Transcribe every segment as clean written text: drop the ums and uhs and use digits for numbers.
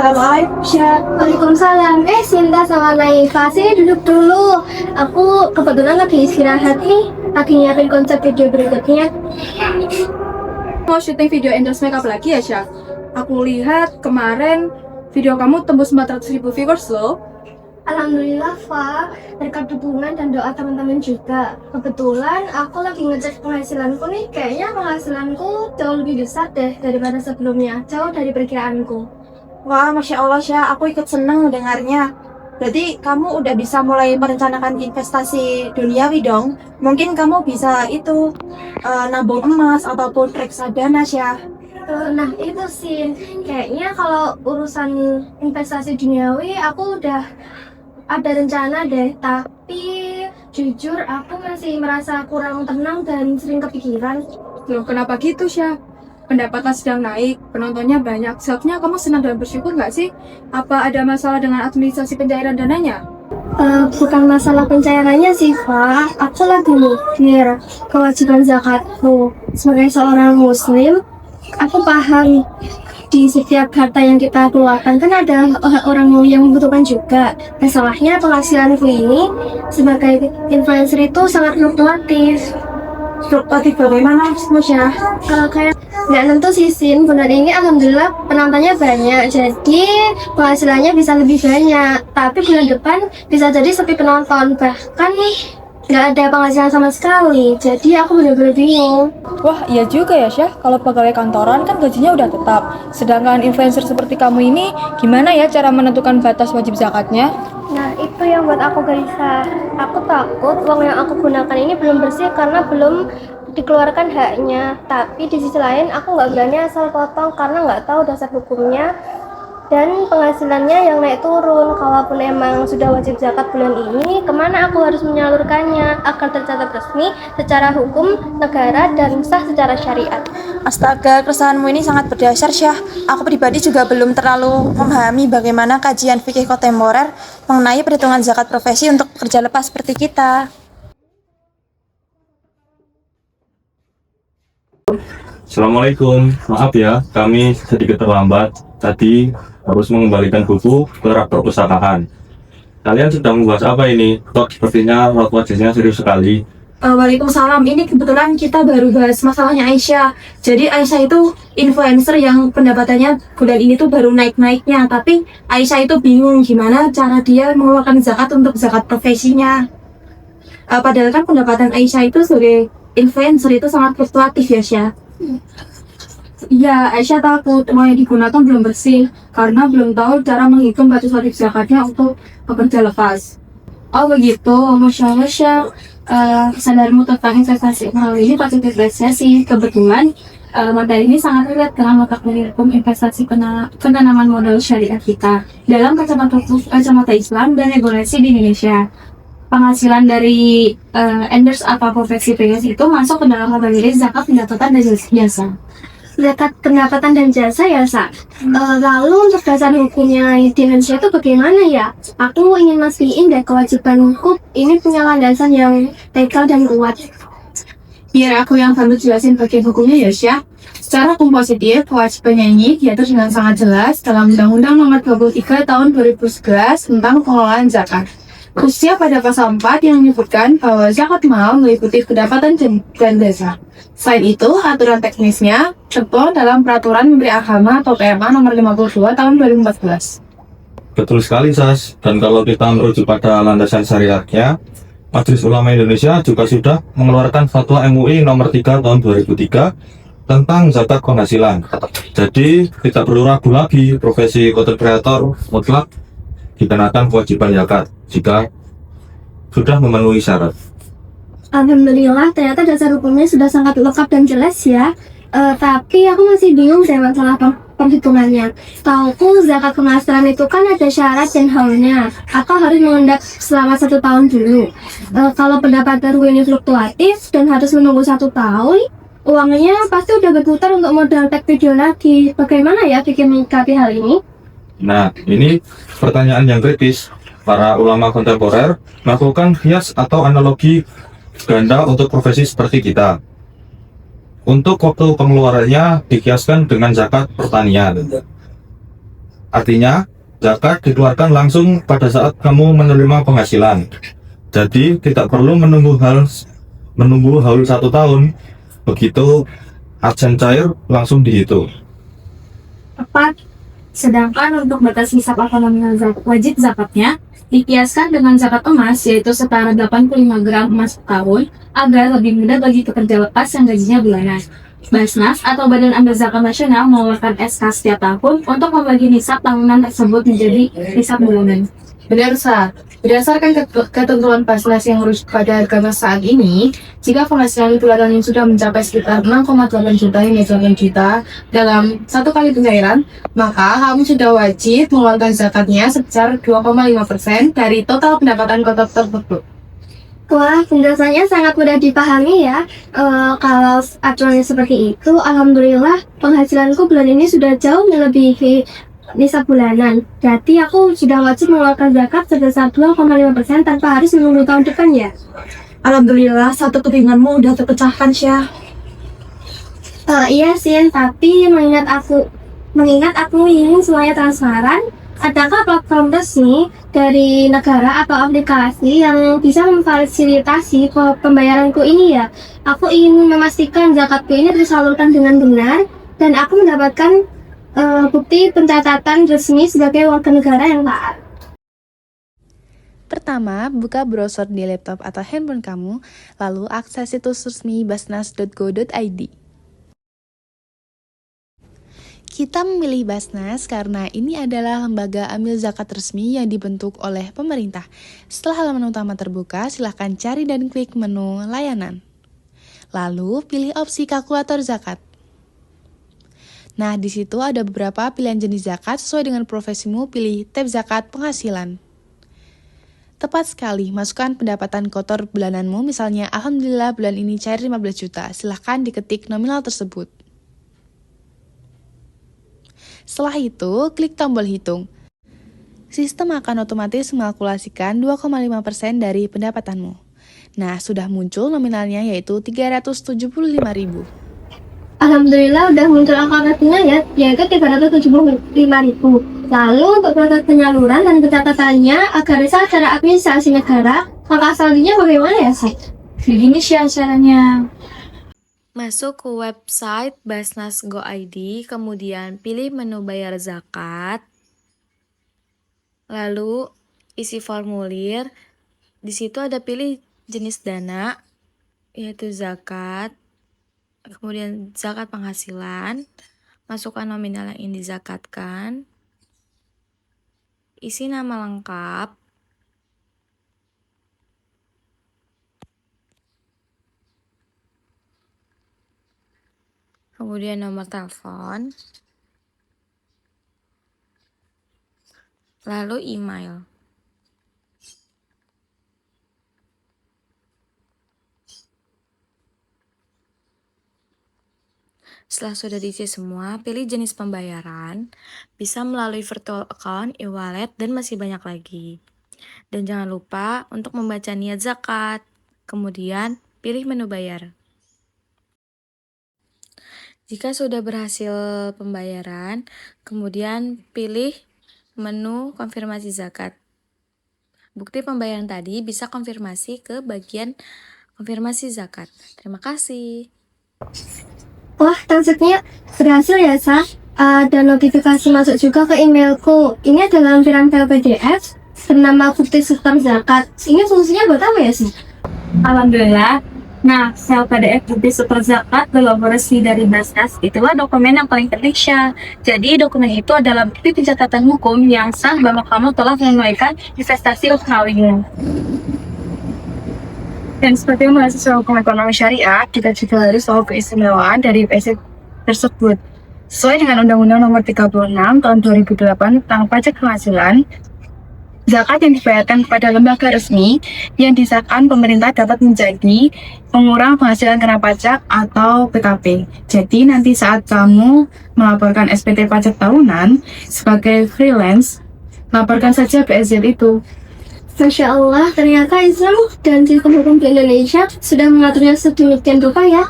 Assalamualaikum, Syah. Waalaikumsalam. Sinta sama Naifa, sini duduk dulu. Aku kebetulan lagi istirahat nih, lagi nyiapin konsep video berikutnya. Mau syuting video endorse makeup lagi ya, Syah? Aku lihat kemarin video kamu tembus 400.000 viewers loh. Alhamdulillah, Fa, berkat dukungan dan doa teman-teman juga. Kebetulan aku lagi ngecek penghasilanku nih, kayaknya penghasilanku jauh lebih besar deh daripada sebelumnya, jauh dari perkiraanku. Wah, Masya Allah, Syah, aku ikut seneng mendengarnya. Berarti kamu udah bisa mulai merencanakan investasi duniawi dong. Mungkin kamu bisa nabung emas ataupun reksadana, Syah. Nah itu sih, kayaknya kalau urusan investasi duniawi aku udah ada rencana deh, tapi jujur aku masih merasa kurang tenang dan sering kepikiran. Loh, kenapa gitu, Syah? Pendapatan sedang naik, penontonnya banyak. Seharusnya kamu senang dan bersyukur nggak sih? Apa ada masalah dengan administrasi pencairan dananya? Bukan masalah pencairannya sih, Pak. Aku lagi mikir kewajiban zakatku. Sebagai seorang muslim, aku paham di setiap harta yang kita keluarkan kan ada orang yang membutuhkan juga. Masalahnya penghasilanku ini sebagai influencer itu sangat fluktuatif. Fluktuatif bagaimana, Syah? Kayak nggak nentu sih, Sin. Bulan ini alhamdulillah penontonnya banyak, jadi penghasilannya bisa lebih banyak. Tapi bulan depan bisa jadi sepi penonton, bahkan nggak ada penghasilan sama sekali. Jadi aku benar-benar bingung. Wah, iya juga ya, Syah. Kalau pegawai kantoran kan gajinya udah tetap. Sedangkan influencer seperti kamu ini, gimana ya cara menentukan batas wajib zakatnya? Nah, itu yang buat aku gelisah. Aku takut uang yang aku gunakan ini belum bersih karena belum dikeluarkan haknya. Tapi di sisi lain aku nggak berani asal potong karena nggak tahu dasar hukumnya dan penghasilannya yang naik turun. Kalaupun emang sudah wajib zakat bulan ini, kemana aku harus menyalurkannya agar tercatat resmi secara hukum negara dan sah secara syariat. Astaga, keresahanmu ini sangat berdasar, Syah. Aku pribadi juga belum terlalu memahami bagaimana kajian fikih kontemporer mengenai perhitungan zakat profesi untuk pekerja lepas seperti kita. Assalamualaikum, maaf ya, kami sedikit terlambat. Tadi harus mengembalikan buku ke rak perpustakaan. Kalian sedang membahas apa ini? Kok sepertinya raut wajahnya serius sekali. Waalaikumsalam, ini kebetulan kita baru bahas masalahnya Aisyah. Jadi Aisyah itu influencer yang pendapatannya bulan ini tuh baru naik-naiknya. Tapi Aisyah itu bingung gimana cara dia mengeluarkan zakat untuk zakat profesinya. Padahal kan pendapatan Aisyah itu sebagai influencer itu sangat fluktuatif ya, Syah. Iya, Aisyah takut uang yang digunakan belum bersih karena belum tahu cara menghitung batas wajib zakatnya untuk pekerja lepas. Oh begitu, Masya Allah, Syah. Kesadaranmu tentang investasi hal ini patut diapresiasi. Kebetulan materi ini sangat relate dengan mata kuliah hukum investasi penanaman modal syariah kita dalam kacamata Islam dan regulasi di Indonesia. Penghasilan dari endorse atau profesi PNS itu masuk ke dalam kategori zakat pendapatan dan jasa. Zakat pendapatan dan jasa ya, Sa. Lalu untuk dasar hukumnya di Indonesia itu bagaimana ya? Aku ingin mastiin deh kewajibanku ini punya landasan yang legal dan kuat. Biar aku yang bantu jelasin bagian hukumnya ya, Syah. Secara hukum positif, kewajibannya ini diatur dengan sangat jelas dalam Undang-Undang Nomor 23 Tahun 2011 tentang pengelolaan zakat. Khususnya pada pasal 4 yang menyebutkan bahwa zakat mal meliputi pendapatan dan jasa. Selain itu, aturan teknisnya tertuang dalam Peraturan Menteri Agama atau PMA Nomor 52 Tahun 2014. Betul sekali, Sas. Dan kalau kita merujuk pada landasan syariatnya, Majelis Ulama Indonesia juga sudah mengeluarkan Fatwa MUI Nomor 3 Tahun 2003 tentang zakat penghasilan. Jadi, tidak perlu ragu lagi, profesi content creator mutlak dikenakan kewajiban zakat jika sudah memenuhi syarat. Alhamdulillah, ternyata dasar hukumnya sudah sangat lengkap dan jelas ya. Tapi aku masih bingung deh masalah perhitungannya. Tauku zakat penghasilan itu kan ada syarat dan haulnya, atau harus mengendap selama 1 tahun dulu. Kalau pendapatanku ini fluktuatif dan harus menunggu 1 tahun, uangnya pasti udah berputar untuk modal tag video lagi. Bagaimana ya pikir menyikapi hal ini? Nah, ini pertanyaan yang kritis. Para ulama kontemporer melakukan kias atau analogi ganda untuk profesi seperti kita. Untuk waktu pengeluarannya dikiaskan dengan zakat pertanian. Artinya, zakat dikeluarkan langsung pada saat kamu menerima penghasilan. Jadi, tidak perlu menunggu haul 1 tahun. Begitu ajan cair langsung dihitung. Tepat. Sedangkan untuk batas nisab atau nominal wajib zakatnya dikiaskan dengan zakat emas, yaitu setara 85 gram emas per tahun, agar lebih mudah bagi pekerja lepas yang gajinya bulanan. Basnas atau Badan Amil Zakat Nasional mengeluarkan SK setiap tahun untuk membagi nisab tahunan tersebut menjadi nisab bulanan. Benar, Sa. Berdasarkan ketentuan Basnas yang harus pada harga emas saat ini, jika penghasilan bulanan yang sudah mencapai sekitar 6,8 juta hingga 8 juta dalam 1 kali pencairan, maka kamu sudah wajib mengeluarkan zakatnya sebesar 2,5% dari total pendapatan kotor tersebut. Wah, penjelasannya sangat mudah dipahami ya. Kalau aturannya seperti itu, alhamdulillah penghasilanku bulan ini sudah jauh melebihi nisab bulanan. Jadi aku sudah wajib mengeluarkan zakat sebesar 2,5% tanpa harus menunggu tahun depan ya. Alhamdulillah, satu kebingunganmu udah terpecahkan, Syah. Iya Sin, tapi mengingat aku ingin semuanya transparan, adakah platform resmi dari negara atau aplikasi yang bisa memfasilitasi pembayaranku ini ya? Aku ingin memastikan zakatku ini tersalurkan dengan benar dan aku mendapatkan bukti pencatatan resmi sebagai warga negara yang taat. Pertama, buka browser di laptop atau handphone kamu, lalu akses situs resmi basnas.go.id. Kita memilih Basnas karena ini adalah lembaga amil zakat resmi yang dibentuk oleh pemerintah. Setelah halaman utama terbuka, silahkan cari dan klik menu layanan. Lalu, pilih opsi kalkulator zakat. Nah, di situ ada beberapa pilihan jenis zakat sesuai dengan profesimu, pilih tab zakat penghasilan. Tepat sekali, masukkan pendapatan kotor bulananmu, misalnya alhamdulillah bulan ini cair 15 juta, silahkan diketik nominal tersebut. Setelah itu, klik tombol hitung. Sistem akan otomatis mengalkulasikan 2,5% dari pendapatanmu. Nah, sudah muncul nominalnya yaitu 375.000. Alhamdulillah udah muncul angka rekeningnya ya, yaitu 375.000. Lalu untuk proses penyaluran dan pencatatannya agar bisa secara administrasi negara, langkah selanjutnya bagaimana ya, Say? Begini sih caranya. Masuk ke website basnas.go.id, kemudian pilih menu bayar zakat, lalu isi formulir. Di situ ada pilih jenis dana, yaitu zakat, kemudian zakat penghasilan, masukkan nominal yang ingin dizakatkan, isi nama lengkap, kemudian nomor telepon, lalu email. Setelah sudah diisi semua, pilih jenis pembayaran, bisa melalui virtual account, e-wallet, dan masih banyak lagi. Dan jangan lupa untuk membaca niat zakat, kemudian pilih menu bayar. Jika sudah berhasil pembayaran, kemudian pilih menu konfirmasi zakat. Bukti pembayaran tadi bisa konfirmasi ke bagian konfirmasi zakat. Terima kasih. Wah, transaksinya berhasil ya, Sa. Dan notifikasi masuk juga ke emailku. Ini adalah lampiran file PDF bernama bukti sistem zakat. Ini fungsinya buat apa ya, sih? Alhamdulillah. Nah, file PDF bukti super zakat belum resmi dari Basnas itulah dokumen yang paling penting, Syah. Jadi dokumen itu adalah bukti pencatatan hukum yang sah bahwa kamu telah menunaikan investasi usahawimu. Dan seperti mahasiswa hukum ekonomi syariah, kita juga harus tahu keistimewaan dari PSI tersebut. Sesuai dengan Undang-Undang Nomor 36 Tahun 2008 tentang pajak penghasilan, zakat yang dibayarkan kepada lembaga resmi yang disahkan pemerintah dapat menjadi pengurang penghasilan kena pajak atau PKP. Jadi nanti saat kamu melaporkan SPT pajak tahunan sebagai freelance, laporkan saja PSZ itu. Masya Allah, ternyata Islam dan sistem hukum di Indonesia sudah mengaturnya sedemikian rupa ya.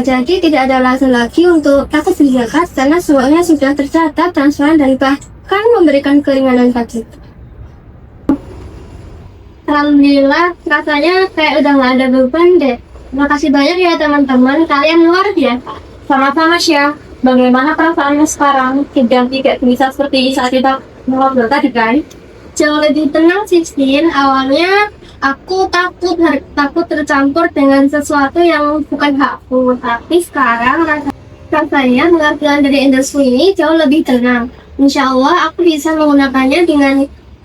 Jadi tidak ada alasan lagi untuk takut berzakat karena semuanya sudah tercatat transparan dan kan memberikan keringanan bagi kita. Alhamdulillah, rasanya kayak udah nggak ada beban deh. Terima kasih banyak ya teman-teman, kalian luar biasa. Sama-sama Syah. Bagaimana perasaannya sekarang? Tidak bisa seperti saat kita ngobrol tadi kan? Jauh lebih tenang sih, Sin. Awalnya aku takut tercampur dengan sesuatu yang bukan hakku. Tapi sekarang rasanya penghasilan dari industri ini jauh lebih tenang. Insya Allah aku bisa menggunakannya dengan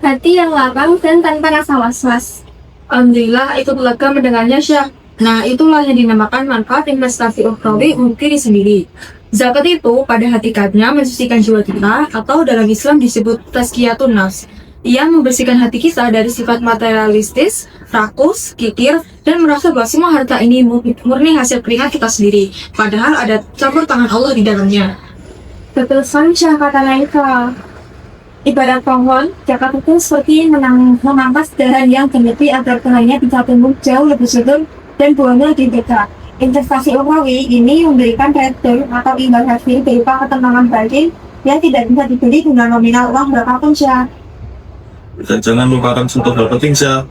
hati yang lapang dan tanpa rasa was-was. Alhamdulillah, ikut lega mendengarnya, Syah. Nah, itulah yang dinamakan manfaat investasi ukhrawi untuk diri sendiri. Zakat itu pada hakikatnya mensucikan jiwa kita, atau dalam Islam disebut tazkiyatun nafs, yang membersihkan hati kita dari sifat materialistis, rakus, kikir, dan merasa bahwa semua harta ini murni hasil keringat kita sendiri, padahal ada campur tangan Allah di dalamnya. Betul Syah kata Naika. Ibarat pohon, zakat itu seperti menampas dahan yang berlebih agar pohonnya bisa tumbuh jauh lebih subur dan buahnya lebih besar. Investasi ukhrawi ini memberikan return atau imbal hasil berupa ketenangan batin yang tidak bisa dibeli dengan nominal uang berapapun, Syah. Dan jangan lupakan satu hal penting, Syah.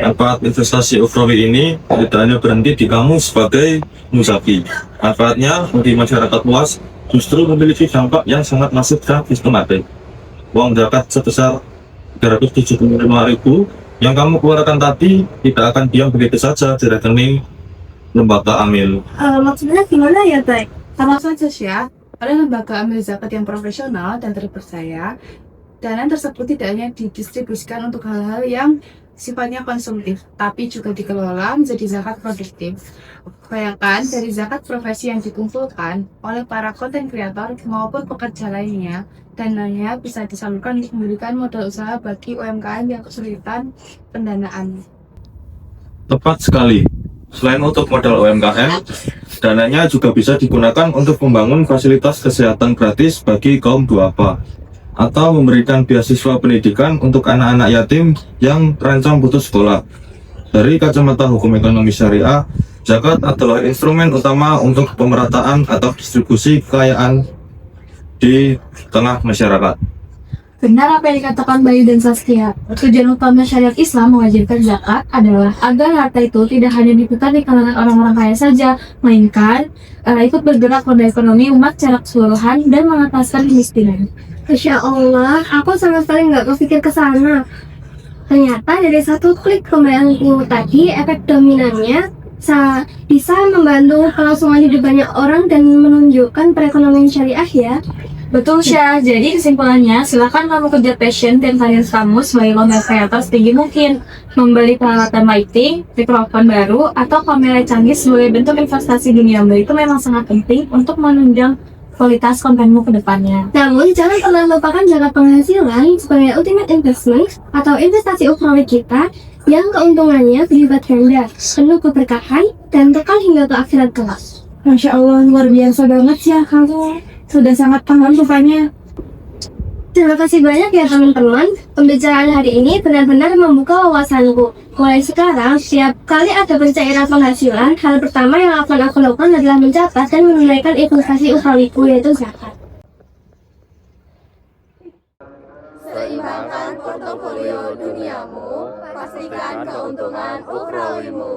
Manfaat investasi ukhrawi ini tidak hanya berhenti di kamu sebagai muzafi. Manfaatnya bagi masyarakat luas justru memiliki dampak yang sangat masif dan sistematik. Uang zakat sebesar 375.000 yang kamu keluarkan tadi tidak akan diam begitu saja di rekening lembaga amil. Maksudnya gimana ya, Bay? Sama saja Syah, pada lembaga amil zakat yang profesional dan terpercaya, dana tersebut tidak hanya didistribusikan untuk hal-hal yang sifatnya konsumtif, tapi juga dikelola menjadi zakat produktif. Bayangkan dari zakat profesi yang dikumpulkan oleh para konten kreator maupun pekerja lainnya, dananya bisa disalurkan untuk memberikan modal usaha bagi UMKM yang kesulitan pendanaan. Tepat sekali. Selain untuk modal UMKM, dananya juga bisa digunakan untuk membangun fasilitas kesehatan gratis bagi kaum duafa, atau memberikan beasiswa pendidikan untuk anak-anak yatim yang terancam putus sekolah. Dari kacamata hukum ekonomi syariah, zakat adalah instrumen utama untuk pemerataan atau distribusi kekayaan di tengah masyarakat. Benar apa yang dikatakan Bayu dan Saskia. Tujuan utama syariat Islam mewajibkan zakat adalah agar harta itu tidak hanya diputar di kalangan orang-orang kaya saja, melainkan ikut bergerak pada ekonomi umat secara keseluruhan dan mengataskan kemiskinan. Masya Allah, aku sama sekali nggak berpikir ke sana. Ternyata dari satu klik pembayaranku tadi, efek dominannya bisa membantu kelangsungan hidup banyak orang dan menunjukkan perekonomian syariah ya. Betul Syah, jadi kesimpulannya silakan kamu kerja passion dan karir kamu sebagai content creator setinggi mungkin. Membeli peralatan lighting, mikrofon baru, atau kamera canggih sebagai bentuk investasi dunia itu memang sangat penting untuk menunjang kualitas kontenmu ke depannya. Namun jangan pernah lupakan zakat penghasilan sebagai ultimate investment atau investasi ukhrawi kita yang keuntungannya berlipat ganda, penuh keberkahan, dan kekal hingga ke akhirat kelak. Masya Allah, luar biasa banget ya kamu. Sudah sangat paham rupanya. Terima kasih banyak ya teman-teman. Pembicaraan hari ini benar-benar membuka wawasanku. Mulai sekarang, setiap kali ada pencairan penghasilan, hal pertama yang akan aku lakukan adalah mencatat dan menunaikan investasi ukhrawiku, yaitu zakat. Seimbangkan portofolio duniamu, pastikan keuntungan ukhrawimu.